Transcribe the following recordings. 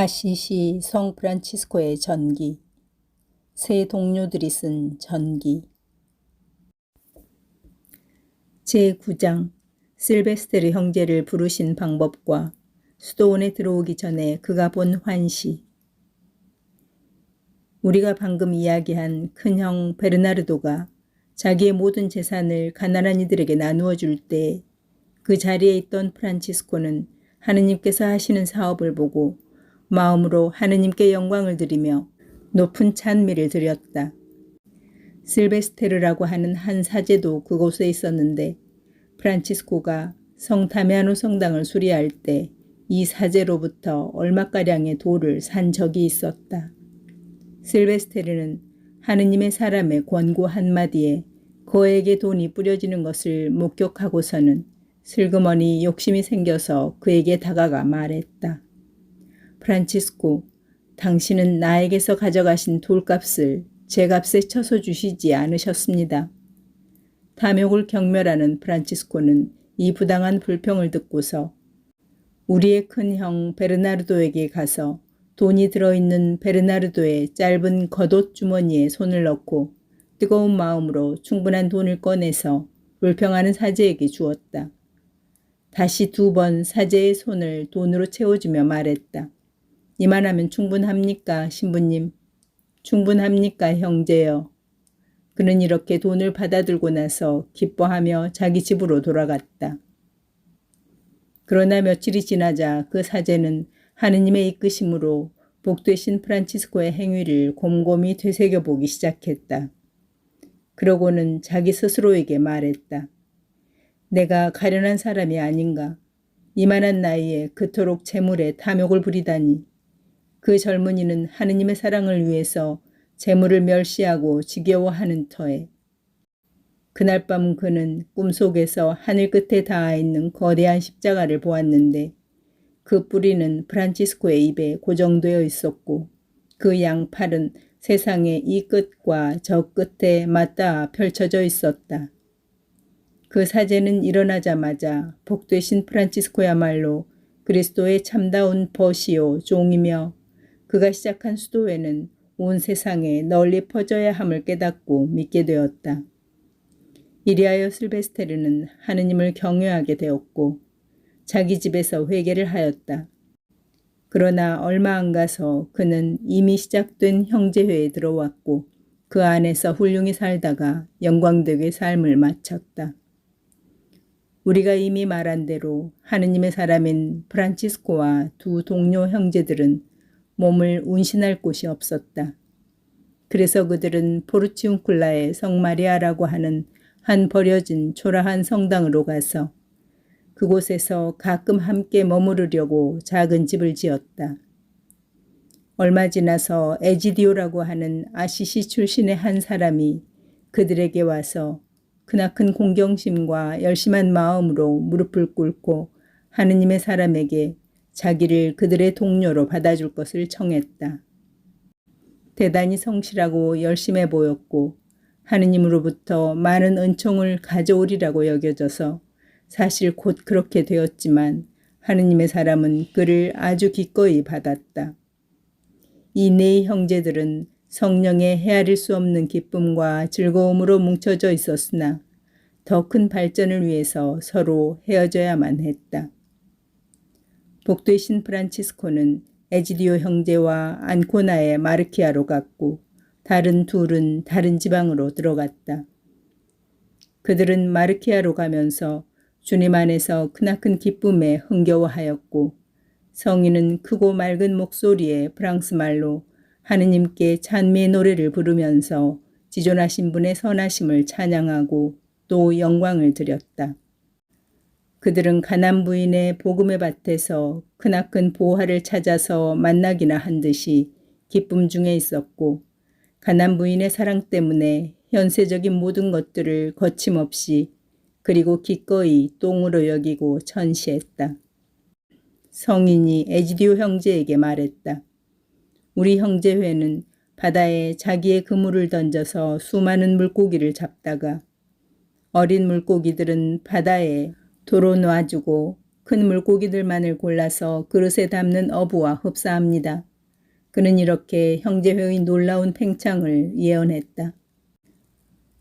아시시 성 프란치스코의 전기, 세 동료들이 쓴 전기. 제9장 실베스테르 형제를 부르신 방법과 수도원에 들어오기 전에 그가 본 환시. 우리가 방금 이야기한 큰형 베르나르도가 자기의 모든 재산을 가난한 이들에게 나누어 줄 때 그 자리에 있던 프란치스코는 하느님께서 하시는 사업을 보고 마음으로 하느님께 영광을 드리며 높은 찬미를 드렸다. 실베스테르라고 하는 한 사제도 그곳에 있었는데 프란치스코가 성 다메아노 성당을 수리할 때 이 사제로부터 얼마가량의 돌을 산 적이 있었다. 실베스테르는 하느님의 사람의 권고 한마디에 그에게 돈이 뿌려지는 것을 목격하고서는 슬그머니 욕심이 생겨서 그에게 다가가 말했다. 프란치스코, 당신은 나에게서 가져가신 돌값을 제 값에 쳐서 주시지 않으셨습니다. 탐욕을 경멸하는 프란치스코는 이 부당한 불평을 듣고서 우리의 큰형 베르나르도에게 가서 돈이 들어있는 베르나르도의 짧은 겉옷 주머니에 손을 넣고 뜨거운 마음으로 충분한 돈을 꺼내서 불평하는 사제에게 주었다. 다시 2번 사제의 손을 돈으로 채워주며 말했다. 이만하면 충분합니까, 신부님? 충분합니까, 형제여? 그는 이렇게 돈을 받아들고 나서 기뻐하며 자기 집으로 돌아갔다. 그러나 며칠이 지나자 그 사제는 하느님의 이끄심으로 복되신 프란치스코의 행위를 곰곰이 되새겨보기 시작했다. 그러고는 자기 스스로에게 말했다. 내가 가련한 사람이 아닌가. 이만한 나이에 그토록 재물에 탐욕을 부리다니. 그 젊은이는 하느님의 사랑을 위해서 재물을 멸시하고 지겨워하는 터에 그날 밤 그는 꿈속에서 하늘 끝에 닿아 있는 거대한 십자가를 보았는데 그 뿌리는 프란치스코의 입에 고정되어 있었고 그 양팔은 세상의 이 끝과 저 끝에 맞닿아 펼쳐져 있었다. 그 사제는 일어나자마자 복되신 프란치스코야말로 그리스도의 참다운 벗이요 종이며 그가 시작한 수도회는 온 세상에 널리 퍼져야 함을 깨닫고 믿게 되었다. 이리하여 실베스테르는 하느님을 경외하게 되었고 자기 집에서 회개를 하였다. 그러나 얼마 안 가서 그는 이미 시작된 형제회에 들어왔고 그 안에서 훌륭히 살다가 영광되게 삶을 마쳤다. 우리가 이미 말한 대로 하느님의 사람인 프란치스코와 2 동료 형제들은 몸을 운신할 곳이 없었다. 그래서 그들은 포르치움쿨라의 성 마리아라고 하는 한 버려진 초라한 성당으로 가서 그곳에서 가끔 함께 머무르려고 작은 집을 지었다. 얼마 지나서 에지디오라고 하는 아시시 출신의 한 사람이 그들에게 와서 크나큰 공경심과 열심한 마음으로 무릎을 꿇고 하느님의 사람에게 자기를 그들의 동료로 받아줄 것을 청했다. 대단히 성실하고 열심해 보였고 하느님으로부터 많은 은총을 가져오리라고 여겨져서 사실 곧 그렇게 되었지만 하느님의 사람은 그를 아주 기꺼이 받았다. 이 네 형제들은 성령의 헤아릴 수 없는 기쁨과 즐거움으로 뭉쳐져 있었으나 더 큰 발전을 위해서 서로 헤어져야만 했다. 복되신 프란치스코는 에지디오 형제와 안코나의 마르키아로 갔고 다른 둘은 다른 지방으로 들어갔다. 그들은 마르키아로 가면서 주님 안에서 크나큰 기쁨에 흥겨워하였고 성인은 크고 맑은 목소리에 프랑스 말로 하느님께 찬미의 노래를 부르면서 지존하신 분의 선하심을 찬양하고 또 영광을 드렸다. 그들은 가난 부인의 복음의 밭에서 크나큰 보화를 찾아서 만나기나 한 듯이 기쁨 중에 있었고 가난 부인의 사랑 때문에 현세적인 모든 것들을 거침없이 그리고 기꺼이 똥으로 여기고 전시했다. 성인이 에지디오 형제에게 말했다. 우리 형제회는 바다에 자기의 그물을 던져서 수많은 물고기를 잡다가 어린 물고기들은 바다에 도로 놔주고 큰 물고기들만을 골라서 그릇에 담는 어부와 흡사합니다. 그는 이렇게 형제회의 놀라운 팽창을 예언했다.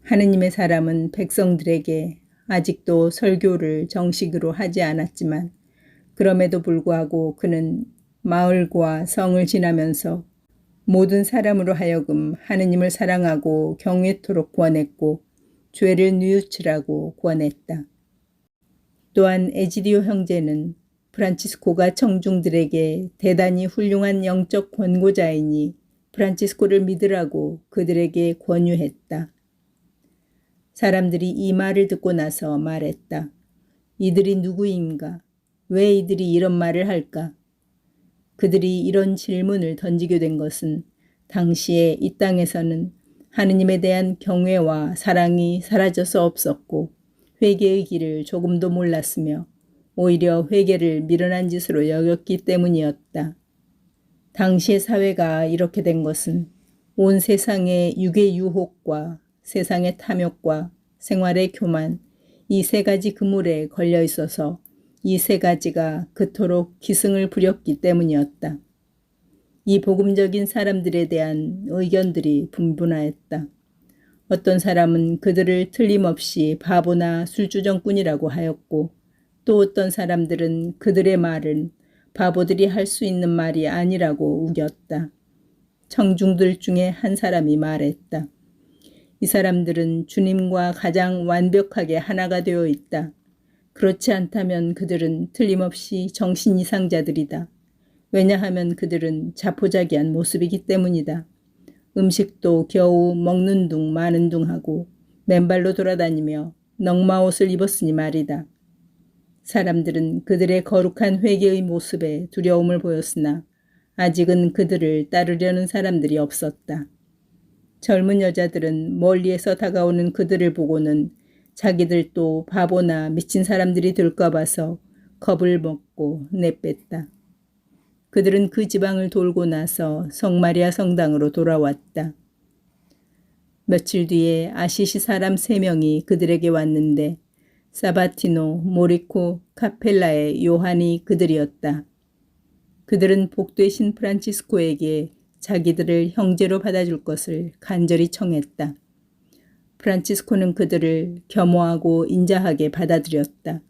하느님의 사람은 백성들에게 아직도 설교를 정식으로 하지 않았지만 그럼에도 불구하고 그는 마을과 성을 지나면서 모든 사람으로 하여금 하느님을 사랑하고 경외토록 권했고 죄를 뉘우치라고 권했다. 또한 에지디오 형제는 프란치스코가 청중들에게 대단히 훌륭한 영적 권고자이니 프란치스코를 믿으라고 그들에게 권유했다. 사람들이 이 말을 듣고 나서 말했다. 이들이 누구인가? 왜 이들이 이런 말을 할까? 그들이 이런 질문을 던지게 된 것은 당시에 이 땅에서는 하느님에 대한 경외와 사랑이 사라져서 없었고 회개의 길을 조금도 몰랐으며 오히려 회개를 미련한 짓으로 여겼기 때문이었다. 당시의 사회가 이렇게 된 것은 온 세상의 육의 유혹과 세상의 탐욕과 생활의 교만, 이 세 가지 그물에 걸려 있어서 이 세 가지가 그토록 기승을 부렸기 때문이었다. 이 복음적인 사람들에 대한 의견들이 분분하였다. 어떤 사람은 그들을 틀림없이 바보나 술주정꾼이라고 하였고 또 어떤 사람들은 그들의 말은 바보들이 할 수 있는 말이 아니라고 우겼다. 청중들 중에 한 사람이 말했다. 이 사람들은 주님과 가장 완벽하게 하나가 되어 있다. 그렇지 않다면 그들은 틀림없이 정신 이상자들이다. 왜냐하면 그들은 자포자기한 모습이기 때문이다. 음식도 겨우 먹는 둥 마는 둥 하고 맨발로 돌아다니며 넝마옷을 입었으니 말이다. 사람들은 그들의 거룩한 회개의 모습에 두려움을 보였으나 아직은 그들을 따르려는 사람들이 없었다. 젊은 여자들은 멀리에서 다가오는 그들을 보고는 자기들도 바보나 미친 사람들이 될까 봐서 겁을 먹고 내뺐다. 그들은 그 지방을 돌고 나서 성마리아 성당으로 돌아왔다. 며칠 뒤에 아시시 사람 3명이 그들에게 왔는데 사바티노, 모리코, 카펠라의 요한이 그들이었다. 그들은 복되신 프란치스코에게 자기들을 형제로 받아줄 것을 간절히 청했다. 프란치스코는 그들을 겸허하고 인자하게 받아들였다.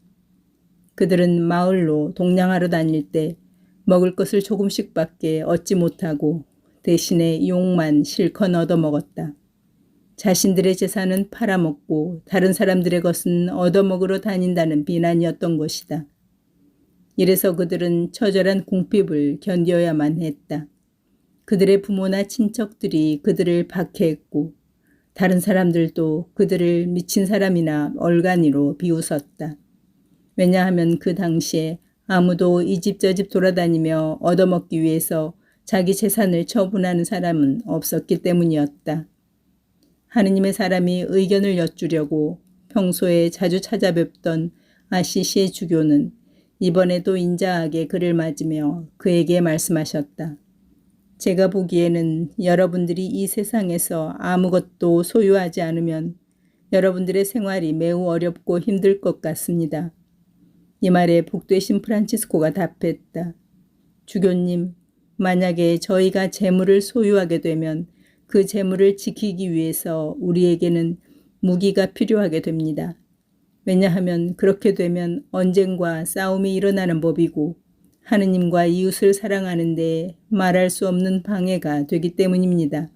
그들은 마을로 동냥하러 다닐 때 먹을 것을 조금씩밖에 얻지 못하고 대신에 용만 실컷 얻어먹었다. 자신들의 재산은 팔아먹고 다른 사람들의 것은 얻어먹으러 다닌다는 비난이었던 것이다. 이래서 그들은 처절한 궁핍을 견뎌야만 했다. 그들의 부모나 친척들이 그들을 박해했고 다른 사람들도 그들을 미친 사람이나 얼간이로 비웃었다. 왜냐하면 그 당시에 아무도 이 집 저 집 돌아다니며 얻어먹기 위해서 자기 재산을 처분하는 사람은 없었기 때문이었다. 하느님의 사람이 의견을 여쭈려고 평소에 자주 찾아뵙던 아시시의 주교는 이번에도 인자하게 그를 맞으며 그에게 말씀하셨다. 제가 보기에는 여러분들이 이 세상에서 아무것도 소유하지 않으면 여러분들의 생활이 매우 어렵고 힘들 것 같습니다. 이 말에 복되신 프란치스코가 답했다. 주교님, 만약에 저희가 재물을 소유하게 되면 그 재물을 지키기 위해서 우리에게는 무기가 필요하게 됩니다. 왜냐하면 그렇게 되면 언젠가 싸움이 일어나는 법이고 하느님과 이웃을 사랑하는 데 말할 수 없는 방해가 되기 때문입니다.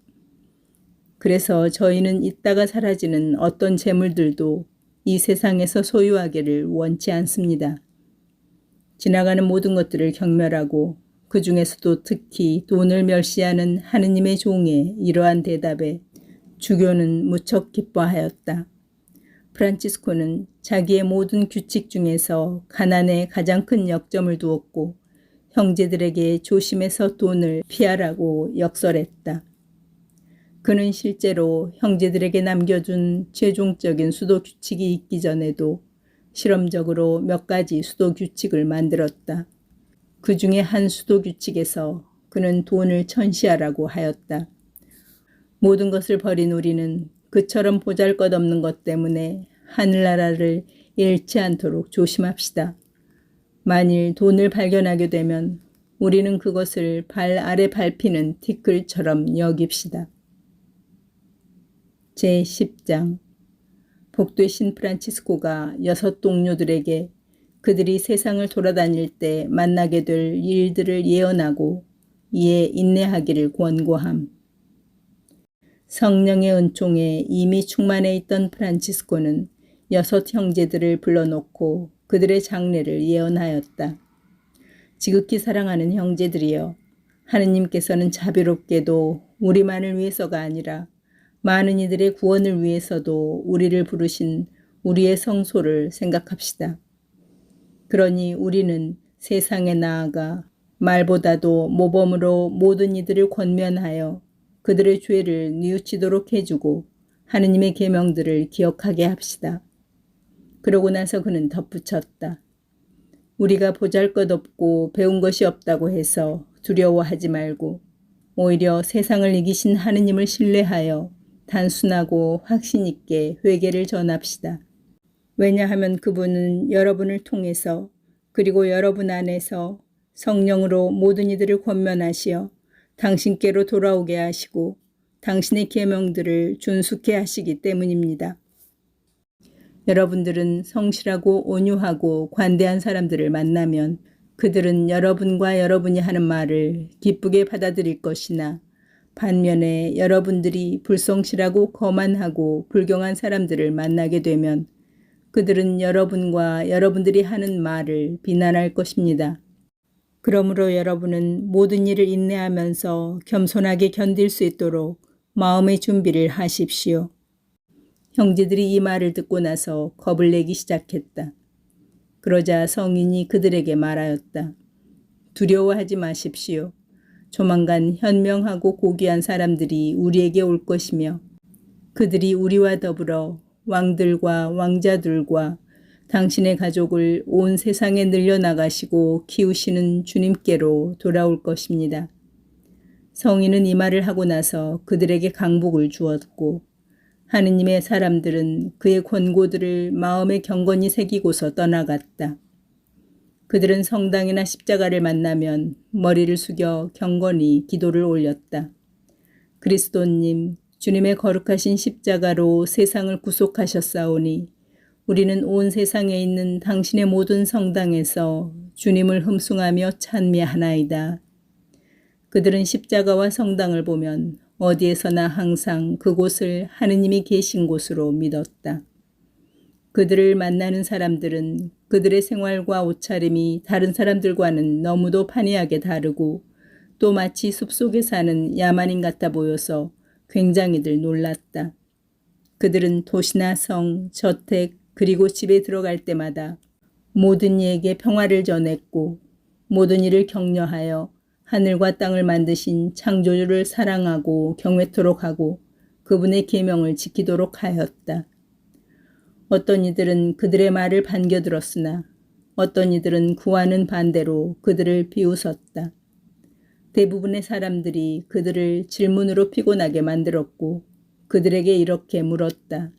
그래서 저희는 있다가 사라지는 어떤 재물들도 이 세상에서 소유하기를 원치 않습니다. 지나가는 모든 것들을 경멸하고 그 중에서도 특히 돈을 멸시하는 하느님의 종의 이러한 대답에 주교는 무척 기뻐하였다. 프란치스코는 자기의 모든 규칙 중에서 가난에 가장 큰 역점을 두었고 형제들에게 조심해서 돈을 피하라고 역설했다. 그는 실제로 형제들에게 남겨준 최종적인 수도 규칙이 있기 전에도 실험적으로 몇 가지 수도 규칙을 만들었다. 그 중에 한 수도 규칙에서 그는 돈을 천시하라고 하였다. 모든 것을 버린 우리는 그처럼 보잘것없는 것 때문에 하늘나라를 잃지 않도록 조심합시다. 만일 돈을 발견하게 되면 우리는 그것을 발 아래 밟히는 티끌처럼 여깁시다. 제10장 복되신 프란치스코가 6 동료들에게 그들이 세상을 돌아다닐 때 만나게 될 일들을 예언하고 이에 인내하기를 권고함. 성령의 은총에 이미 충만해 있던 프란치스코는 6 형제들을 불러놓고 그들의 장래를 예언하였다. 지극히 사랑하는 형제들이여, 하느님께서는 자비롭게도 우리만을 위해서가 아니라 많은 이들의 구원을 위해서도 우리를 부르신 우리의 성소를 생각합시다. 그러니 우리는 세상에 나아가 말보다도 모범으로 모든 이들을 권면하여 그들의 죄를 뉘우치도록 해주고 하느님의 계명들을 기억하게 합시다. 그러고 나서 그는 덧붙였다. 우리가 보잘것없고 배운 것이 없다고 해서 두려워하지 말고 오히려 세상을 이기신 하느님을 신뢰하여 단순하고 확신 있게 회개를 전합시다. 왜냐하면 그분은 여러분을 통해서 그리고 여러분 안에서 성령으로 모든 이들을 권면하시어 당신께로 돌아오게 하시고 당신의 계명들을 준수케 하시기 때문입니다. 여러분들은 성실하고 온유하고 관대한 사람들을 만나면 그들은 여러분과 여러분이 하는 말을 기쁘게 받아들일 것이나 반면에 여러분들이 불성실하고 거만하고 불경한 사람들을 만나게 되면 그들은 여러분과 여러분들이 하는 말을 비난할 것입니다. 그러므로 여러분은 모든 일을 인내하면서 겸손하게 견딜 수 있도록 마음의 준비를 하십시오. 형제들이 이 말을 듣고 나서 겁을 내기 시작했다. 그러자 성인이 그들에게 말하였다. 두려워하지 마십시오. 조만간 현명하고 고귀한 사람들이 우리에게 올 것이며 그들이 우리와 더불어 왕들과 왕자들과 당신의 가족을 온 세상에 늘려나가시고 키우시는 주님께로 돌아올 것입니다. 성인은 이 말을 하고 나서 그들에게 강복을 주었고 하느님의 사람들은 그의 권고들을 마음에 경건히 새기고서 떠나갔다. 그들은 성당이나 십자가를 만나면 머리를 숙여 경건히 기도를 올렸다. 그리스도님, 주님의 거룩하신 십자가로 세상을 구속하셨사오니 우리는 온 세상에 있는 당신의 모든 성당에서 주님을 흠숭하며 찬미하나이다. 그들은 십자가와 성당을 보면 어디에서나 항상 그곳을 하느님이 계신 곳으로 믿었다. 그들을 만나는 사람들은 그들의 생활과 옷차림이 다른 사람들과는 너무도 판이하게 다르고 또 마치 숲속에 사는 야만인 같아 보여서 굉장히들 놀랐다. 그들은 도시나 성, 저택, 그리고 집에 들어갈 때마다 모든 이에게 평화를 전했고 모든 이를 격려하여 하늘과 땅을 만드신 창조주를 사랑하고 경외토록 하고 그분의 계명을 지키도록 하였다. 어떤 이들은 그들의 말을 반겨들었으나 어떤 이들은 구하는 반대로 그들을 비웃었다. 대부분의 사람들이 그들을 질문으로 피곤하게 만들었고 그들에게 이렇게 물었다.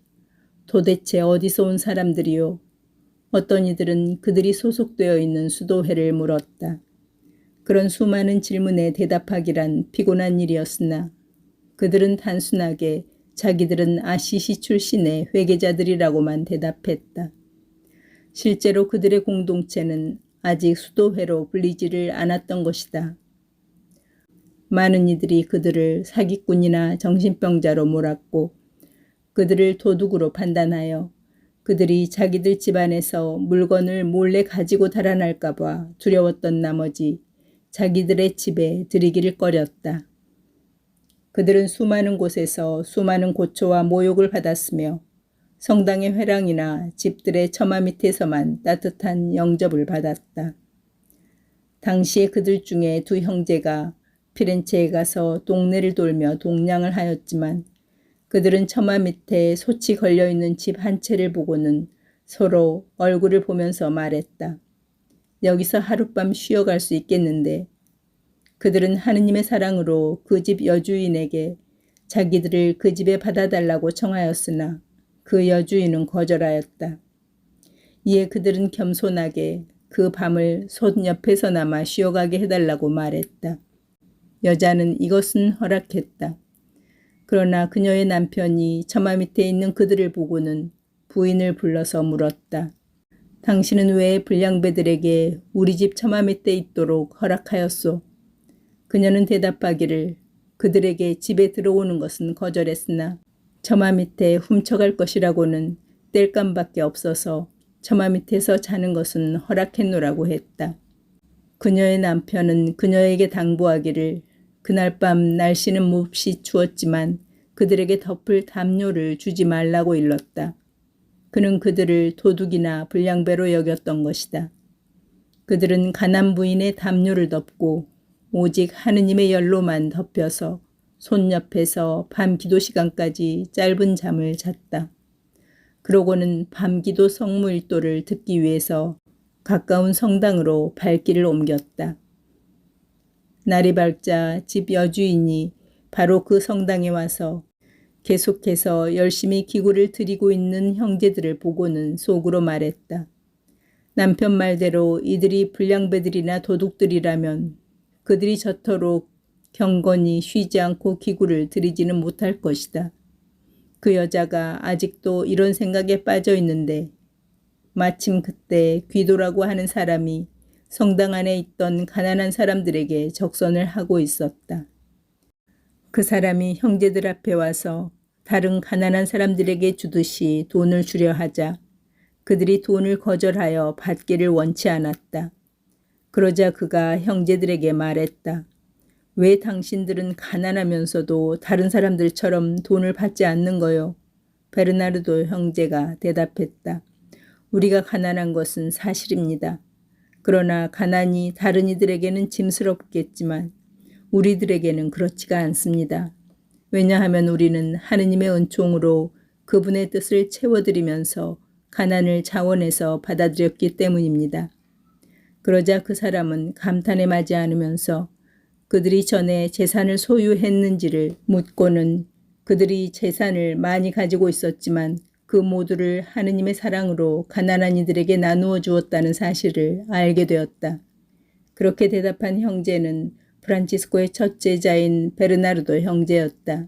도대체 어디서 온 사람들이요? 어떤 이들은 그들이 소속되어 있는 수도회를 물었다. 그런 수많은 질문에 대답하기란 피곤한 일이었으나 그들은 단순하게 자기들은 아시시 출신의 회계자들이라고만 대답했다. 실제로 그들의 공동체는 아직 수도회로 불리지를 않았던 것이다. 많은 이들이 그들을 사기꾼이나 정신병자로 몰았고 그들을 도둑으로 판단하여 그들이 자기들 집안에서 물건을 몰래 가지고 달아날까 봐 두려웠던 나머지 자기들의 집에 들이기를 꺼렸다. 그들은 수많은 곳에서 수많은 고초와 모욕을 받았으며 성당의 회랑이나 집들의 처마 밑에서만 따뜻한 영접을 받았다. 당시에 그들 중에 2 형제가 피렌체에 가서 동네를 돌며 동냥을 하였지만 그들은 처마 밑에 솥이 걸려있는 집 한 채를 보고는 서로 얼굴을 보면서 말했다. 여기서 하룻밤 쉬어갈 수 있겠는데 그들은 하느님의 사랑으로 그 집 여주인에게 자기들을 그 집에 받아달라고 청하였으나 그 여주인은 거절하였다. 이에 그들은 겸손하게 그 밤을 솥 옆에서나마 쉬어가게 해달라고 말했다. 여자는 이것은 허락했다. 그러나 그녀의 남편이 처마 밑에 있는 그들을 보고는 부인을 불러서 물었다. 당신은 왜 불량배들에게 우리 집 처마 밑에 있도록 허락하였소? 그녀는 대답하기를 그들에게 집에 들어오는 것은 거절했으나 처마 밑에 훔쳐갈 것이라고는 땔감밖에 없어서 처마 밑에서 자는 것은 허락했노라고 했다. 그녀의 남편은 그녀에게 당부하기를 그날 밤 날씨는 몹시 추웠지만 그들에게 덮을 담요를 주지 말라고 일렀다. 그는 그들을 도둑이나 불량배로 여겼던 것이다. 그들은 가난 부인의 담요를 덮고 오직 하느님의 열로만 덮여서 손 옆에서 밤 기도 시간까지 짧은 잠을 잤다. 그러고는 밤 기도 성무일도를 듣기 위해서 가까운 성당으로 발길을 옮겼다. 날이 밝자 집 여주인이 바로 그 성당에 와서 계속해서 열심히 기구를 드리고 있는 형제들을 보고는 속으로 말했다. 남편 말대로 이들이 불량배들이나 도둑들이라면 그들이 저토록 경건히 쉬지 않고 기구를 드리지는 못할 것이다. 그 여자가 아직도 이런 생각에 빠져 있는데 마침 그때 귀도라고 하는 사람이 성당 안에 있던 가난한 사람들에게 적선을 하고 있었다. 그 사람이 형제들 앞에 와서 다른 가난한 사람들에게 주듯이 돈을 주려 하자 그들이 돈을 거절하여 받기를 원치 않았다. 그러자 그가 형제들에게 말했다. 왜 당신들은 가난하면서도 다른 사람들처럼 돈을 받지 않는 거요? 베르나르도 형제가 대답했다. 우리가 가난한 것은 사실입니다. 그러나 가난이 다른 이들에게는 짐스럽겠지만 우리들에게는 그렇지가 않습니다. 왜냐하면 우리는 하느님의 은총으로 그분의 뜻을 채워드리면서 가난을 자원해서 받아들였기 때문입니다. 그러자 그 사람은 감탄에 맞지 않으면서 그들이 전에 재산을 소유했는지를 묻고는 그들이 재산을 많이 가지고 있었지만 그 모두를 하느님의 사랑으로 가난한 이들에게 나누어 주었다는 사실을 알게 되었다. 그렇게 대답한 형제는 프란치스코의 첫 제자인 베르나르도 형제였다.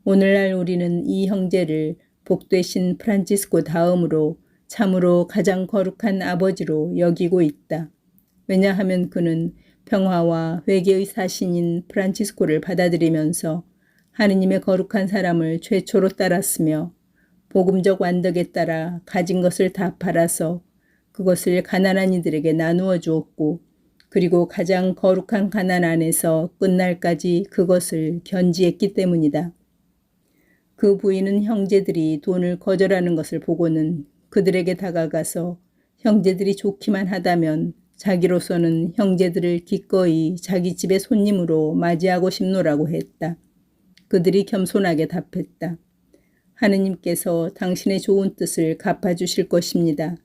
오늘날 우리는 이 형제를 복되신 프란치스코 다음으로 참으로 가장 거룩한 아버지로 여기고 있다. 왜냐하면 그는 평화와 회개의 사신인 프란치스코를 받아들이면서 하느님의 거룩한 사람을 최초로 따랐으며 복음적 완덕에 따라 가진 것을 다 팔아서 그것을 가난한 이들에게 나누어 주었고 그리고 가장 거룩한 가난 안에서 끝날까지 그것을 견지했기 때문이다. 그 부인은 형제들이 돈을 거절하는 것을 보고는 그들에게 다가가서 형제들이 좋기만 하다면 자기로서는 형제들을 기꺼이 자기 집의 손님으로 맞이하고 싶노라고 했다. 그들이 겸손하게 답했다. 하느님께서 당신의 좋은 뜻을 갚아주실 것입니다.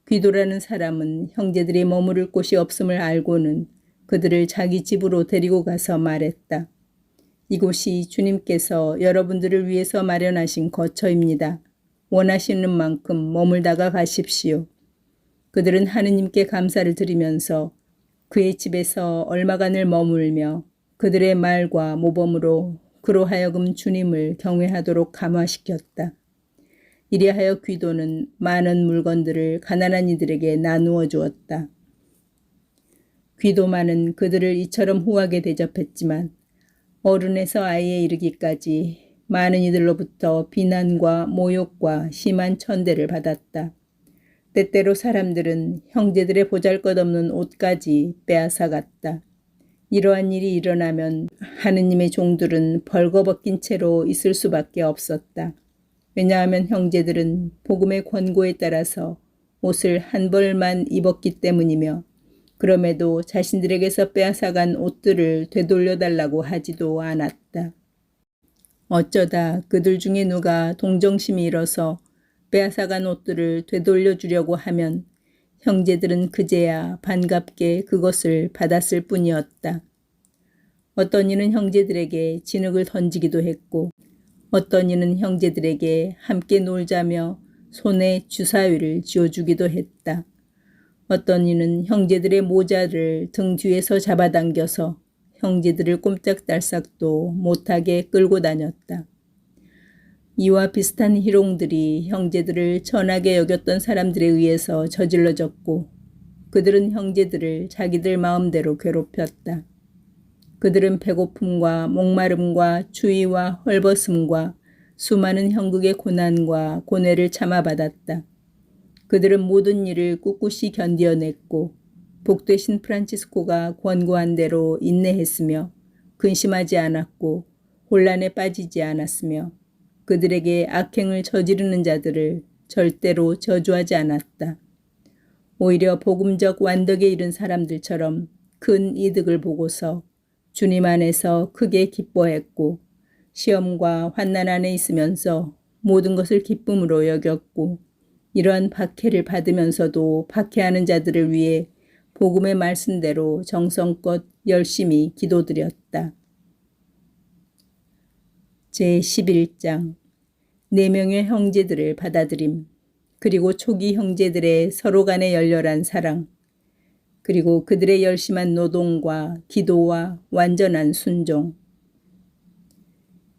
귀도라는 사람은 형제들이 머무를 곳이 없음을 알고는 그들을 자기 집으로 데리고 가서 말했다. 이곳이 주님께서 여러분들을 위해서 마련하신 거처입니다. 원하시는 만큼 머물다가 가십시오. 그들은 하느님께 감사를 드리면서 그의 집에서 얼마간을 머물며 그들의 말과 모범으로 그로 하여금 주님을 경외하도록 감화시켰다. 이리하여 귀도는 많은 물건들을 가난한 이들에게 나누어 주었다. 귀도만은 그들을 이처럼 후하게 대접했지만 어른에서 아이에 이르기까지 많은 이들로부터 비난과 모욕과 심한 천대를 받았다. 때때로 사람들은 형제들의 보잘것없는 옷까지 빼앗아갔다. 이러한 일이 일어나면 하느님의 종들은 벌거벗긴 채로 있을 수밖에 없었다. 왜냐하면 형제들은 복음의 권고에 따라서 옷을 한 벌만 입었기 때문이며 그럼에도 자신들에게서 빼앗아간 옷들을 되돌려달라고 하지도 않았다. 어쩌다 그들 중에 누가 동정심이 일어서 빼앗아간 옷들을 되돌려주려고 하면 형제들은 그제야 반갑게 그것을 받았을 뿐이었다. 어떤 이는 형제들에게 진흙을 던지기도 했고 어떤 이는 형제들에게 함께 놀자며 손에 주사위를 쥐어주기도 했다. 어떤 이는 형제들의 모자를 등 뒤에서 잡아당겨서 형제들을 꼼짝달싹도 못하게 끌고 다녔다. 이와 비슷한 희롱들이 형제들을 천하게 여겼던 사람들에 의해서 저질러졌고 그들은 형제들을 자기들 마음대로 괴롭혔다. 그들은 배고픔과 목마름과 추위와 헐벗음과 수많은 형극의 고난과 고뇌를 참아받았다. 그들은 모든 일을 꿋꿋이 견디어냈고 복되신 프란치스코가 권고한 대로 인내했으며 근심하지 않았고 혼란에 빠지지 않았으며 그들에게 악행을 저지르는 자들을 절대로 저주하지 않았다. 오히려 복음적 완덕에 이른 사람들처럼 큰 이득을 보고서 주님 안에서 크게 기뻐했고 시험과 환난 안에 있으면서 모든 것을 기쁨으로 여겼고 이러한 박해를 받으면서도 박해하는 자들을 위해 복음의 말씀대로 정성껏 열심히 기도드렸다. 제11장 4명의 형제들을 받아들임, 그리고 초기 형제들의 서로 간의 열렬한 사랑, 그리고 그들의 열심한 노동과 기도와 완전한 순종.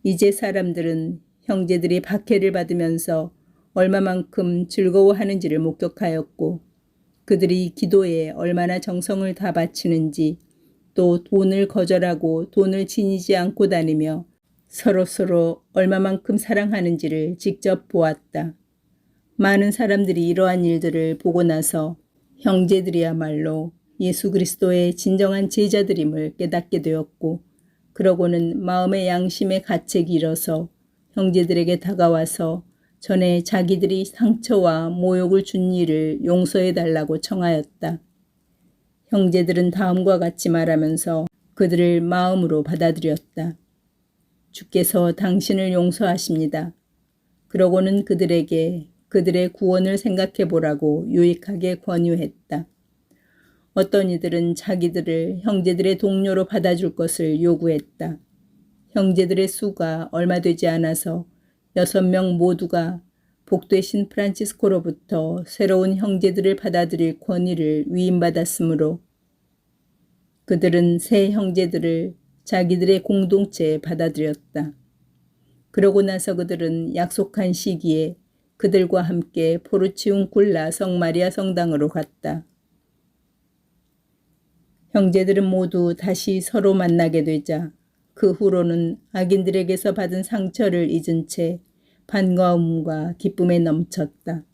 이제 사람들은 형제들이 박해를 받으면서 얼마만큼 즐거워하는지를 목격하였고 그들이 기도에 얼마나 정성을 다 바치는지 또 돈을 거절하고 돈을 지니지 않고 다니며 서로서로 얼마만큼 사랑하는지를 직접 보았다. 많은 사람들이 이러한 일들을 보고 나서 형제들이야말로 예수 그리스도의 진정한 제자들임을 깨닫게 되었고 그러고는 마음의 양심의 가책이 일어서 형제들에게 다가와서 전에 자기들이 상처와 모욕을 준 일을 용서해 달라고 청하였다. 형제들은 다음과 같이 말하면서 그들을 마음으로 받아들였다. 주께서 당신을 용서하십니다. 그러고는 그들에게 그들의 구원을 생각해 보라고 유익하게 권유했다. 어떤 이들은 자기들을 형제들의 동료로 받아줄 것을 요구했다. 형제들의 수가 얼마 되지 않아서 6명 모두가 복되신 프란치스코로부터 새로운 형제들을 받아들일 권위를 위임받았으므로 그들은 새 형제들을 자기들의 공동체에 받아들였다. 그러고 나서 그들은 약속한 시기에 그들과 함께 포르치움굴라 성마리아 성당으로 갔다. 형제들은 모두 다시 서로 만나게 되자 그 후로는 악인들에게서 받은 상처를 잊은 채 반가움과 기쁨에 넘쳤다.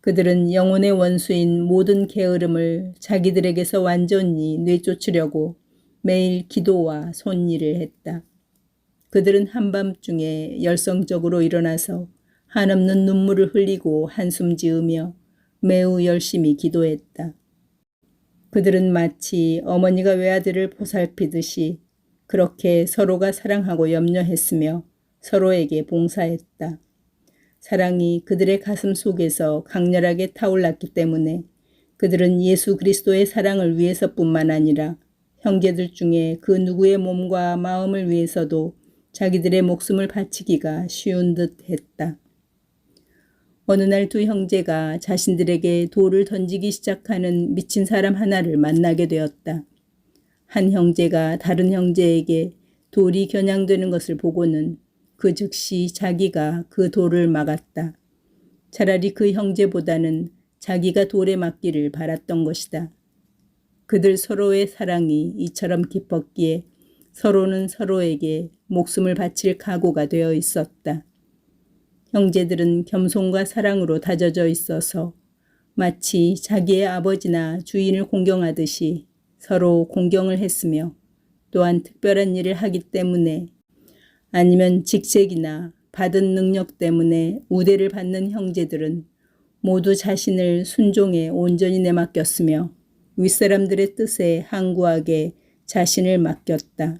그들은 영혼의 원수인 모든 게으름을 자기들에게서 완전히 내쫓으려고 매일 기도와 손일을 했다. 그들은 한밤중에 열성적으로 일어나서 한없는 눈물을 흘리고 한숨 지으며 매우 열심히 기도했다. 그들은 마치 어머니가 외아들을 보살피듯이 그렇게 서로가 사랑하고 염려했으며 서로에게 봉사했다. 사랑이 그들의 가슴 속에서 강렬하게 타올랐기 때문에 그들은 예수 그리스도의 사랑을 위해서뿐만 아니라 형제들 중에 그 누구의 몸과 마음을 위해서도 자기들의 목숨을 바치기가 쉬운 듯 했다. 어느 날 두 형제가 자신들에게 돌을 던지기 시작하는 미친 사람 하나를 만나게 되었다. 한 형제가 다른 형제에게 돌이 겨냥되는 것을 보고는 그 즉시 자기가 그 돌을 막았다. 차라리 그 형제보다는 자기가 돌에 맞기를 바랐던 것이다. 그들 서로의 사랑이 이처럼 깊었기에 서로는 서로에게 목숨을 바칠 각오가 되어 있었다. 형제들은 겸손과 사랑으로 다져져 있어서 마치 자기의 아버지나 주인을 공경하듯이 서로 공경을 했으며 또한 특별한 일을 하기 때문에 아니면 직책이나 받은 능력 때문에 우대를 받는 형제들은 모두 자신을 순종에 온전히 내맡겼으며 윗사람들의 뜻에 항구하게 자신을 맡겼다.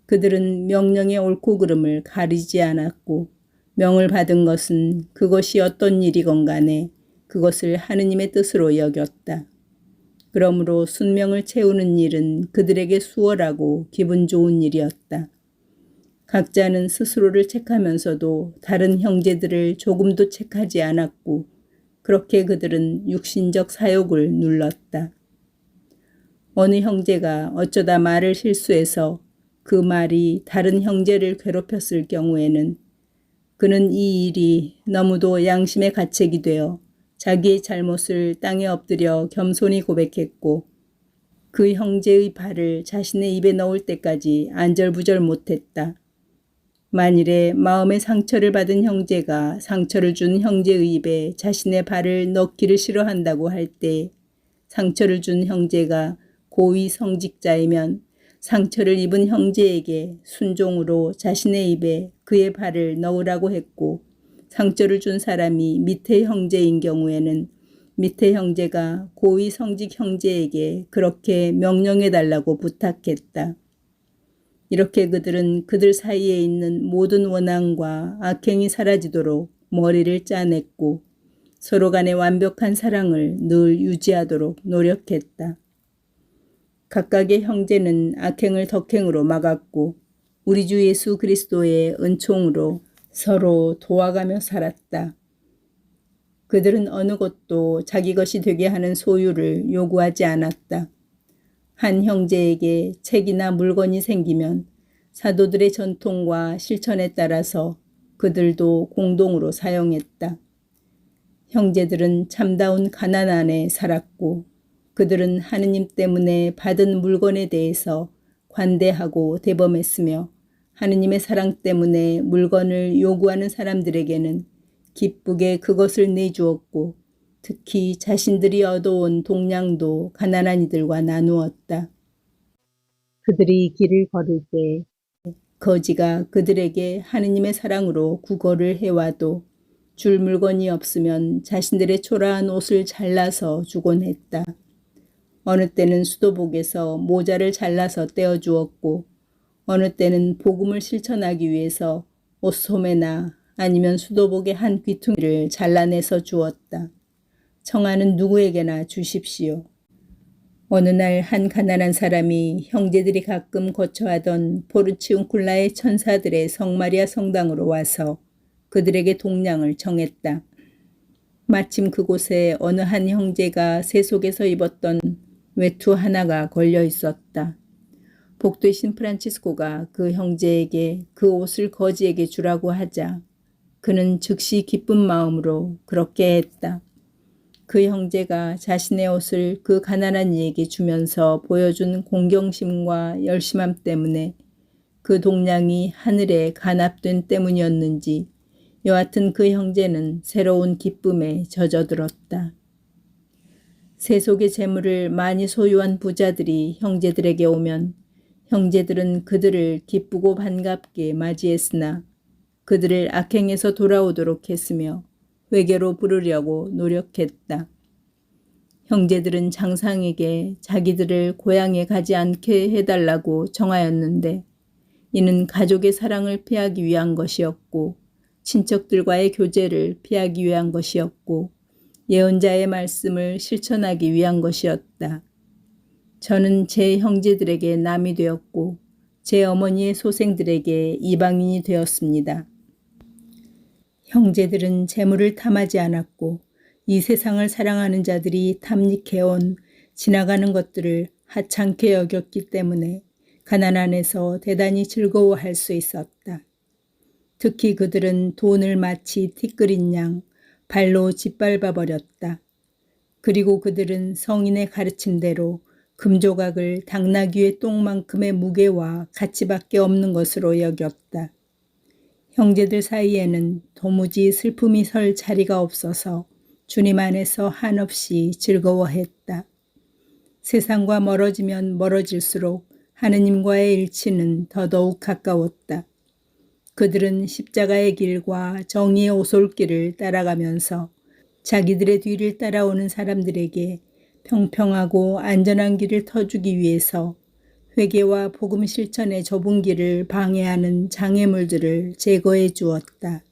그들은 명령의 옳고 그름을 가리지 않았고 명을 받은 것은 그것이 어떤 일이건 간에 그것을 하느님의 뜻으로 여겼다. 그러므로 순명을 채우는 일은 그들에게 수월하고 기분 좋은 일이었다. 각자는 스스로를 책하면서도 다른 형제들을 조금도 책하지 않았고 그렇게 그들은 육신적 사욕을 눌렀다. 어느 형제가 어쩌다 말을 실수해서 그 말이 다른 형제를 괴롭혔을 경우에는 그는 이 일이 너무도 양심의 가책이 되어 자기의 잘못을 땅에 엎드려 겸손히 고백했고 그 형제의 발을 자신의 입에 넣을 때까지 안절부절 못했다. 만일에 마음의 상처를 받은 형제가 상처를 준 형제의 입에 자신의 발을 넣기를 싫어한다고 할 때 상처를 준 형제가 고위 성직자이면 상처를 입은 형제에게 순종으로 자신의 입에 그의 발을 넣으라고 했고 상처를 준 사람이 밑에 형제인 경우에는 밑에 형제가 고위 성직 형제에게 그렇게 명령해달라고 부탁했다. 이렇게 그들은 그들 사이에 있는 모든 원한과 악행이 사라지도록 머리를 짜냈고 서로 간의 완벽한 사랑을 늘 유지하도록 노력했다. 각각의 형제는 악행을 덕행으로 막았고 우리 주 예수 그리스도의 은총으로 서로 도와가며 살았다. 그들은 어느 것도 자기 것이 되게 하는 소유를 요구하지 않았다. 한 형제에게 책이나 물건이 생기면 사도들의 전통과 실천에 따라서 그들도 공동으로 사용했다. 형제들은 참다운 가난 안에 살았고 그들은 하느님 때문에 받은 물건에 대해서 관대하고 대범했으며 하느님의 사랑 때문에 물건을 요구하는 사람들에게는 기쁘게 그것을 내주었고 특히 자신들이 얻어온 동량도 가난한 이들과 나누었다. 그들이 길을 걸을 때 거지가 그들에게 하느님의 사랑으로 구걸을 해와도 줄 물건이 없으면 자신들의 초라한 옷을 잘라서 주곤 했다. 어느 때는 수도복에서 모자를 잘라서 떼어주었고 어느 때는 복음을 실천하기 위해서 옷소매나 아니면 수도복의 한 귀퉁이를 잘라내서 주었다. 청하는 누구에게나 주십시오. 어느 날 한 가난한 사람이 형제들이 가끔 거처하던 포르치운쿨라의 천사들의 성마리아 성당으로 와서 그들에게 동량을 청했다. 마침 그곳에 어느 한 형제가 세속에서 입었던 외투 하나가 걸려 있었다. 복되신 프란치스코가 그 형제에게 그 옷을 거지에게 주라고 하자 그는 즉시 기쁜 마음으로 그렇게 했다. 그 형제가 자신의 옷을 그 가난한 이에게 주면서 보여준 공경심과 열심함 때문에 그 동량이 하늘에 간합된 때문이었는지 여하튼 그 형제는 새로운 기쁨에 젖어들었다. 세속의 재물을 많이 소유한 부자들이 형제들에게 오면 형제들은 그들을 기쁘고 반갑게 맞이했으나 그들을 악행에서 돌아오도록 했으며 회개로 부르려고 노력했다. 형제들은 장상에게 자기들을 고향에 가지 않게 해달라고 청하였는데 이는 가족의 사랑을 피하기 위한 것이었고 친척들과의 교제를 피하기 위한 것이었고 예언자의 말씀을 실천하기 위한 것이었다. 저는 제 형제들에게 남이 되었고 제 어머니의 소생들에게 이방인이 되었습니다. 형제들은 재물을 탐하지 않았고 이 세상을 사랑하는 자들이 탐닉해온 지나가는 것들을 하찮게 여겼기 때문에 가난 안에서 대단히 즐거워할 수 있었다. 특히 그들은 돈을 마치 티끌인 양 발로 짓밟아 버렸다. 그리고 그들은 성인의 가르침대로 금조각을 당나귀의 똥만큼의 무게와 가치밖에 없는 것으로 여겼다. 형제들 사이에는 도무지 슬픔이 설 자리가 없어서 주님 안에서 한없이 즐거워했다. 세상과 멀어지면 멀어질수록 하느님과의 일치는 더더욱 가까웠다. 그들은 십자가의 길과 정의의 오솔길을 따라가면서 자기들의 뒤를 따라오는 사람들에게 평평하고 안전한 길을 터주기 위해서 회개와 복음 실천의 좁은 길을 방해하는 장애물들을 제거해 주었다.